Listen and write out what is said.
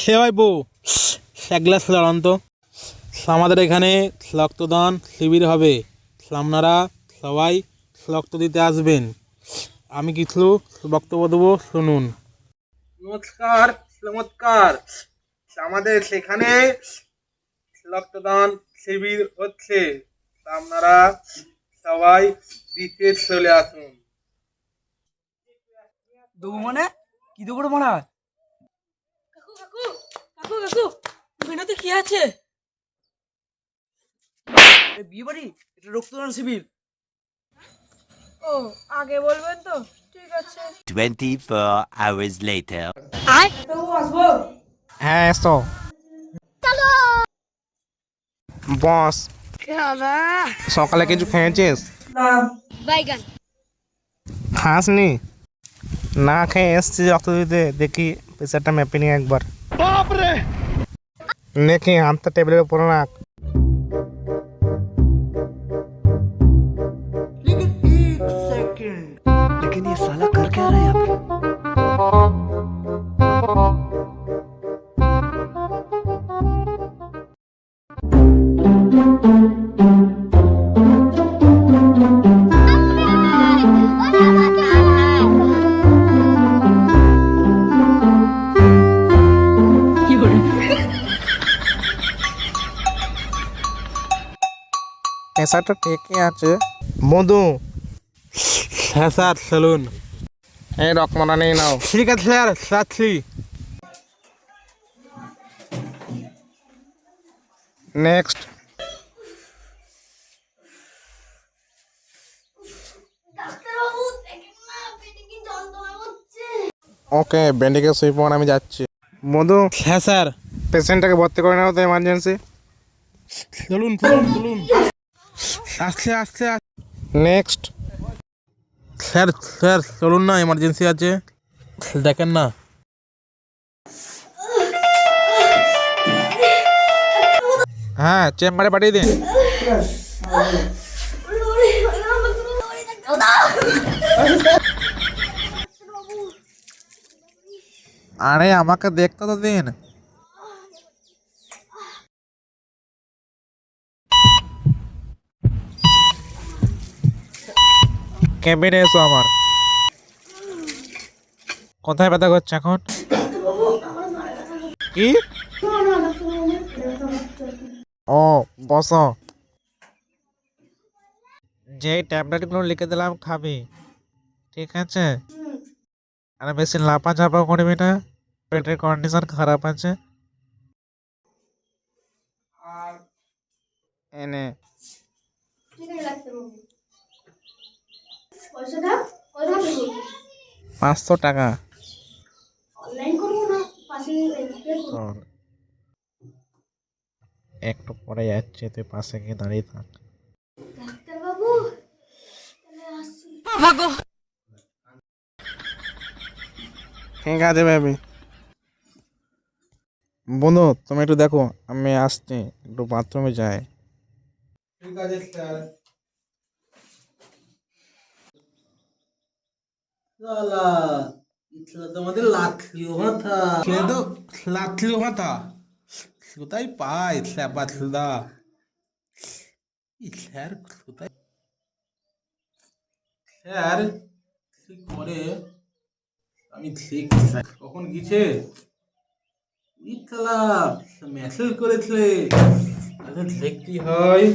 সে ভাই বউ এক গ্লাস লড়ান তো। আমাদের এখানে রক্তদান শিবির হবে, আপনারা সবাই রক্ত দিতে আসবেন। আমি কিছু বক্তব্য দেবো, শুনুন। নমস্কার, চমৎকার। আমাদের সেখানে রক্তদান শিবির হচ্ছে, আপনারা সবাই দিতে চলে আসুন। দেবো মানে কি দেবো রে মারা? কাকু কাকু কাকু কাকু মেনুতে কি আছে? বিয়ে বাড়ি, এটা রক্তদান শিবির। ও, আগে বলবেন তো। ঠিক আছে। 24 hours later. ডাক্তারবাবু আসবো? হ্যাঁ এসো। বস, সকালে কিছু খেয়েছিস? না। বাইগান খাসনি? না খেয়ে এসছি রক্ত দিতে, দেখি প্রেশারটা মেপে নিয়ে একবার। দেখি হাতটা টেবিলের উপর রাখ। लेकिन ये साला कर क्या रहा है यहाँ पे? প্রেশারটা ঠিকই আছে। মধু। হ্যাঁ স্যার, চলুন। এই রকমটা নিয়ে নাও। ঠিক আছে স্যার, যাচ্ছি। নেক্সট। ডাক্তারবাবু দেখেন না, পেটে কি যন্ত্রণা হচ্ছে। ওকে, ব্যান্ডিকে শুয়ে পড়ুন, আমি যাচ্ছি। মধু। হ্যাঁ স্যার। পেশেন্টটাকে ভর্তি করে নাও তো এমার্জেন্সি। চলুন চলুন চলুন। আস্তে আস্তে। নেক্সট। স্যার স্যার চলুন না, এমার্জেন্সি আছে, দেখেন না। হ্যাঁ, চেম্বারে পাঠিয়ে দিন। আরে আমাকে দেখতে তো দিন। কেবিনে এসো আমার। কোথায় ব্যথা করছে এখন? কি? ও, বসো। যে ট্যাবলেটগুলো লিখে দিলাম খাবি, ঠিক আছে? আর বেশি লাফাঝাপা করবি না, পেটের কন্ডিশন খারাপ আছে। এনে ঠিক আছে ডাক্তারবাবু, পয়সাটা কত টাকা দেবো? 500 টাকা। অনলাইন করবো না পাশে পে করবো? চল, একটু পরে যাচ্ছে, তুই পাশে গিয়ে দাঁড়িয়ে থাক। ডাক্তারবাবু তাহলে আসছি। ঠিক আছে বেবি। বন্ধু, তুমি একটু দেখো, আমি আসছি, একটু বাথরুমে যাই। ঠিক আছে স্যার। সালা, ইতলা তোমাদের লাথলিও মাথা। সে তো লাথলিও মাথা। কোথায় পাই স্যাপা সুদা? স্যার কোথায়? স্যার কি করে? আমি ঠিক কখন গেছে? ইতলা মেসেজ করেছিলে, দেখতে হয়।